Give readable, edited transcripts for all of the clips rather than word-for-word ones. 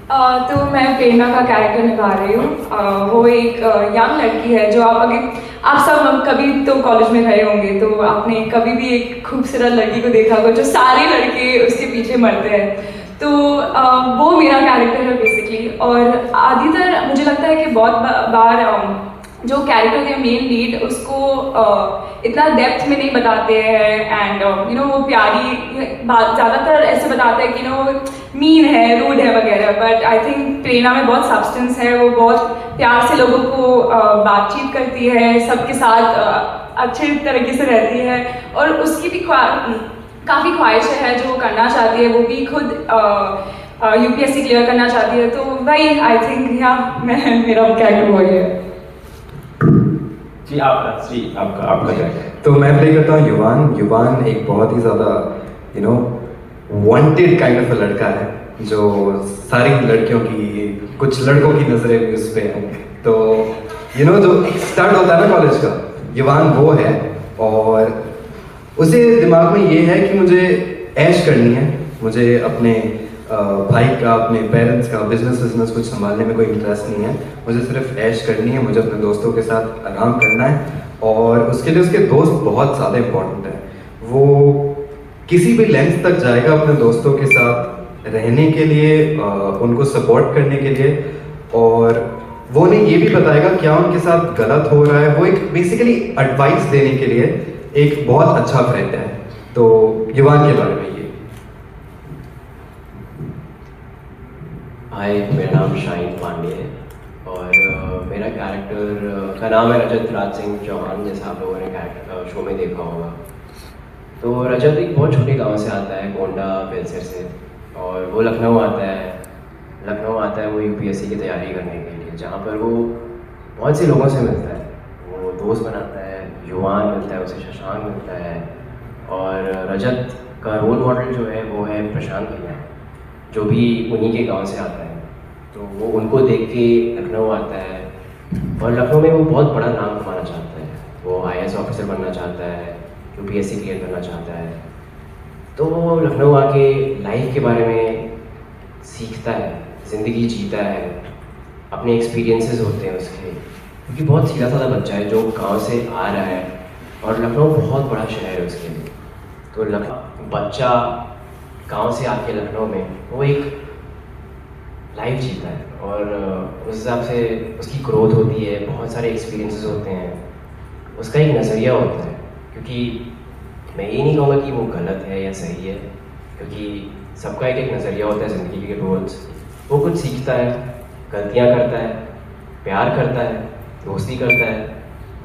तो मैं प्रेरणा का कैरेक्टर निभा रही हूँ। वो एक यंग लड़की है जो आप सब कभी तो कॉलेज में रहे होंगे, तो आपने कभी भी एक खूबसूरत लड़की को देखा होगा जो सारे लड़के उसके पीछे मरते हैं। तो वो मेरा कैरेक्टर है बेसिकली। और आदितर मुझे लगता है कि बहुत बार जो कैरेक्टर है मेन लीड उसको इतना डेप्थ में नहीं बताते हैं, एंड वो प्यारी बात ज़्यादातर ऐसे बताते हैं कि मीन है, रूड है वगैरह। बट आई थिंक प्रेरणा में बहुत सब्सटेंस है, वो बहुत प्यार से लोगों को बातचीत करती है, सबके साथ अच्छे तरीके से रहती है, और उसकी भी काफ़ी ख्वाहिशें हैं जो वो करना चाहती है। वो भी खुद यूपीएससी क्लियर करना चाहती है। तो वही आई थिंक मेरा कैरेक्टर वही है। जी आपका क्या है? तो मैं प्ले करता हूँ युवान। युवान एक बहुत ही ज़्यादा वांटेड काइंड ऑफ लड़का है जो सारी लड़कियों की, कुछ लड़कों की नज़रें भी उस पर हैं। तो जो स्टार्ट होता है ना कॉलेज का, युवान वो है। और उसे दिमाग में ये है कि मुझे ऐश करनी है, मुझे अपने भाई का, अपने पेरेंट्स का बिजनेस कुछ संभालने में कोई इंटरेस्ट नहीं है। मुझे सिर्फ ऐश करनी है, मुझे अपने दोस्तों के साथ आराम करना है। और उसके लिए उसके दोस्त बहुत ज़्यादा इम्पोर्टेंट है। वो किसी भी लेंथ तक जाएगा अपने दोस्तों के साथ रहने के लिए, उनको सपोर्ट करने के लिए, और वो उन्हें ये भी बताएगा क्या उनके साथ गलत हो रहा है। वो एक बेसिकली एडवाइस देने के लिए एक बहुत अच्छा फ्रेंड है। तो युवान के बारे में ये। हाय, मेरा नाम शाहिद पांडे है और मेरा कैरेक्टर का नाम है रजत राज सिंह चौहान, जैसा आप लोगों ने शो में देखा होगा। तो रजत एक बहुत छोटे गांव से आता है, गोंडा बेलसर से, और वो लखनऊ आता है वो यूपीएससी की तैयारी करने के लिए, जहाँ पर वो बहुत से लोगों से मिलता है। वो दोस्त बनाता है, युवान मिलता है उसे, शशांक मिलता है, और रजत का रोल मॉडल जो है वो है प्रशांत भैया, जो भी उन्हीं के गांव से आता है। तो वो उनको देख के लखनऊ आता है, और लखनऊ में वो बहुत बड़ा नाम कमाना चाहता है। वो आईएएस ऑफिसर बनना चाहता है, यूपीएससी क्लियर करना चाहता है। तो वो लखनऊ आके लाइफ के बारे में सीखता है, ज़िंदगी जीता है, अपने एक्सपीरियंसेस होते हैं उसके, क्योंकि बहुत सीधा साधा बच्चा है जो गांव से आ रहा है, और लखनऊ बहुत बड़ा शहर है उसके लिए। तो बच्चा गांव से आके लखनऊ में वो एक लाइफ जीता है, और उस हिसाब से उसकी ग्रोथ होती है, बहुत सारे एक्सपीरियंसेस होते हैं, उसका एक नज़रिया होता है। क्योंकि मैं ये नहीं कहूँगा कि वो गलत है या सही है, क्योंकि सबका एक नज़रिया होता है ज़िंदगी के रोल्स। वो कुछ सीखता है, गलतियाँ करता है, प्यार करता है, दोस्ती करता है,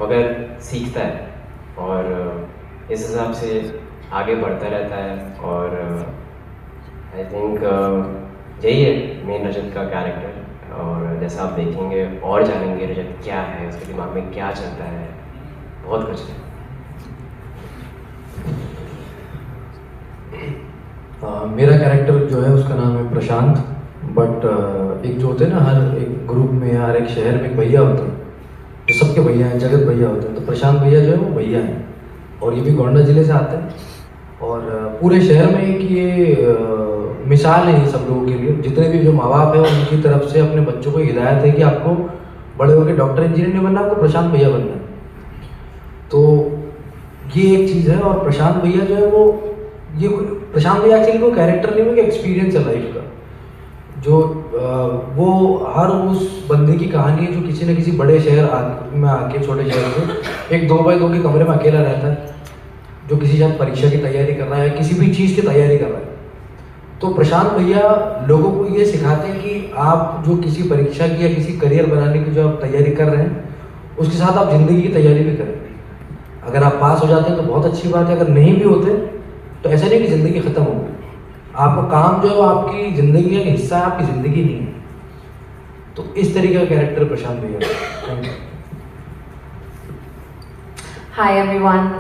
मगर सीखता है, और इस हिसाब से आगे बढ़ता रहता है। और आई थिंक यही है मेन रजत का कैरेक्टर। और जैसा आप देखेंगे और जानेंगे रजत क्या है, उसके दिमाग में क्या चलता है, बहुत कुछ है। मेरा कैरेक्टर जो है उसका नाम है प्रशांत। बट एक जो होते हैं ना, हर एक ग्रुप में, हर एक शहर में एक भैया होते हैं जो सबके भैया हैं, जगत भैया होते हैं। तो प्रशांत भैया जो है वो भैया हैं, और ये भी गोंडा ज़िले से आते हैं, और पूरे शहर में एक ये मिसाल है ये सब लोगों के लिए। जितने भी जो माँ बाप है उनकी तरफ से अपने बच्चों को हिदायत है कि आपको बड़े होकर डॉक्टर इंजीनियर नहीं बनना, आपको प्रशांत भैया बनना है। तो ये एक चीज़ है। और प्रशांत भैया जो है प्रशांत भैया एक्चुअली वो कैरेक्टर नहीं, वो एक्सपीरियंस है लाइफ का। जो वो हर उस बंदे की कहानी है जो किसी न किसी बड़े शहर में आके, छोटे शहर में एक 2x2 के कमरे में अकेला रहता है, जो किसी शायद परीक्षा की तैयारी कर रहा है, किसी भी चीज़ की तैयारी कर रहा है। तो प्रशांत भैया लोगों को ये सिखाते हैं कि आप जो किसी परीक्षा की या किसी करियर बनाने की जो आप तैयारी कर रहे हैं, उसके साथ आप ज़िंदगी की तैयारी भी करें। अगर आप पास हो जाते हैं तो बहुत अच्छी बात है, अगर नहीं भी होते तो ऐसा नहीं कि ज़िंदगी ख़त्म हो गई। आपका काम जो है वो आपकी ज़िंदगी का हिस्सा है, आपकी ज़िंदगी नहीं है। तो इस तरीके का कैरेक्टर प्रशांत भैया है। हाय एवरीवन,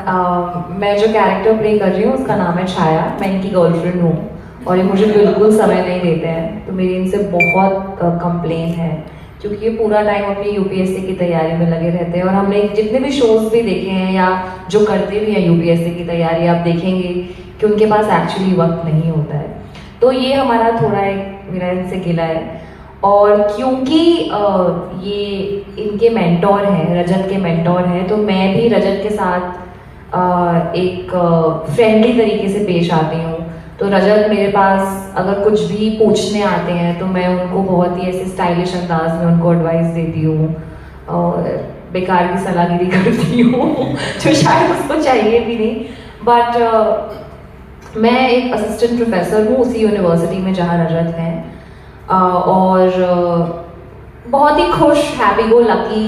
मैं जो कैरेक्टर प्ले कर रही हूँ उसका नाम है छाया। मैं इनकी गर्लफ्रेंड हूँ और ये मुझे बिल्कुल समय नहीं देते हैं, तो मेरी इनसे बहुत कंप्लेन है, क्योंकि ये पूरा टाइम अपनी यूपीएससी की तैयारी में लगे रहते हैं। और हमने जितने भी शोज़ भी देखे हैं या जो करते भी हैं यूपीएससी की तैयारी, आप देखेंगे कि उनके पास एक्चुअली वक्त नहीं होता है। तो ये हमारा थोड़ा एक मेरा इनसे गिला है। और क्योंकि ये इनके मेंटोर हैं, रजत के मेंटोर हैं, तो मैं भी रजत के साथ एक फ्रेंडली तरीके से पेश आती हूँ। तो रजत मेरे पास अगर कुछ भी पूछने आते हैं तो मैं उनको बहुत ही ऐसे स्टाइलिश अंदाज में उनको एडवाइस देती हूँ और बेकार की सलाहगिरी करती हूँ जो शायद उसको चाहिए भी नहीं। बट मैं एक असिस्टेंट प्रोफेसर हूँ उसी यूनिवर्सिटी में जहाँ रजत हैं, और बहुत ही खुश, हैप्पी गो लकी।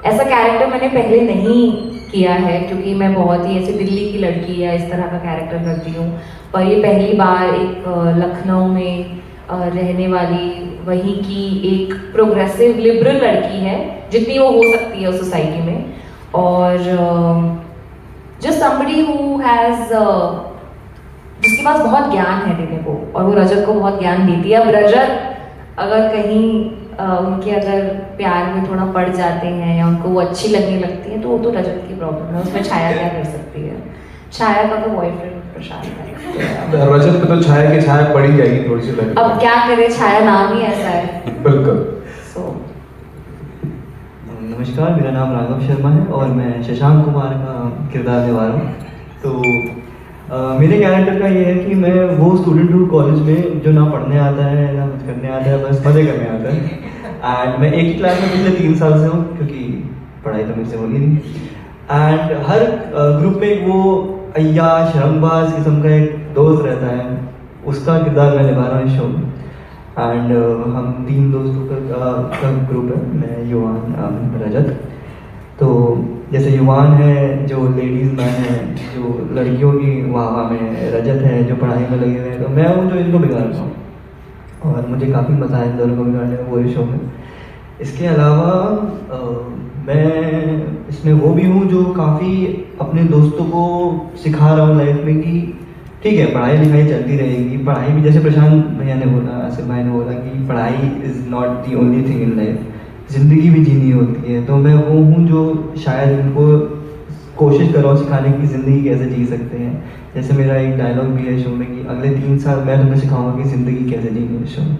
ऐसा कैरेक्टर मैंने पहले नहीं किया है क्योंकि मैं बहुत ही ऐसे दिल्ली की लड़की या इस तरह का कैरेक्टर करती हूँ, पर ये पहली बार एक लखनऊ में रहने वाली, वहीं की एक प्रोग्रेसिव लिबरल लड़की है जितनी वो हो सकती है उस सोसाइटी में, और जस्ट समबडी हु हैज़, जिसके पास बहुत ज्ञान है देने को, और वो रजत को बहुत ज्ञान देती है। अब रजत अगर कहीं उनके अगर प्यार में थोड़ा पड़ जाते हैं या उनको वो अच्छी लगने लगती है तो वो तो रजत की प्रॉब्लम है, उसमें छाया क्या कर सकती है। छाया का तो बॉयफ्रेंड प्रशांत है। रजत पे तो छाया की छाया पड़ी जाएगी थोड़ी सी लड़की। अब क्या करे, छाया नाम ही ऐसा है। बिल्कुल। सो नमस्कार, मेरा नाम राघव शर्मा है और मैं शशांक कुमार का किरदार निभा रहा हूँ। तो मेरे कैरेक्टर का ये है कि मैं वो स्टूडेंट हूँ कॉलेज में जो ना पढ़ने आता है ना कुछ करने आता है, बस मज़े करने आता है। एंड मैं एक ही क्लास में पिछले 3 साल से हूँ क्योंकि पढ़ाई तो मुझसे होगी नहीं। एंड हर ग्रुप में एक वो अय्या शर्मबाज किस्म का एक दोस्त रहता है, उसका किरदार मैं निभा रहा हूँ इस शो में। एंड हम 3 दोस्तों का ग्रुप है, मैं युवान रजत। तो जैसे युवान है जो लेडीज़ मैन है, जो लड़कियों की वाह में, रजत है जो पढ़ाई में लगे हुए हैं, तो मैं हूँ जो इनको बिगाड़ता हूँ और मुझे काफ़ी मज़ा है इन दोनों को बिगाड़ने में पूरे शो में। इसके अलावा मैं इसमें वो भी हूँ जो काफ़ी अपने दोस्तों को सिखा रहा हूँ लाइफ में कि ठीक है पढ़ाई लिखाई चलती रहेगी, पढ़ाई भी जैसे प्रशांत भैया ने बोला, आसिफ भाई ने बोला कि पढ़ाई is not the only thing in life, ज़िंदगी भी जीनी होती है। तो मैं वो हूँ जो शायद इनको कोशिश कर रहा हूँ सिखाने की ज़िंदगी कैसे जी सकते हैं। जैसे मेरा एक डायलॉग भी है शो में कि अगले 3 साल मैं तुम्हें सिखाऊंगा कि ज़िंदगी कैसे जीनी है शो में।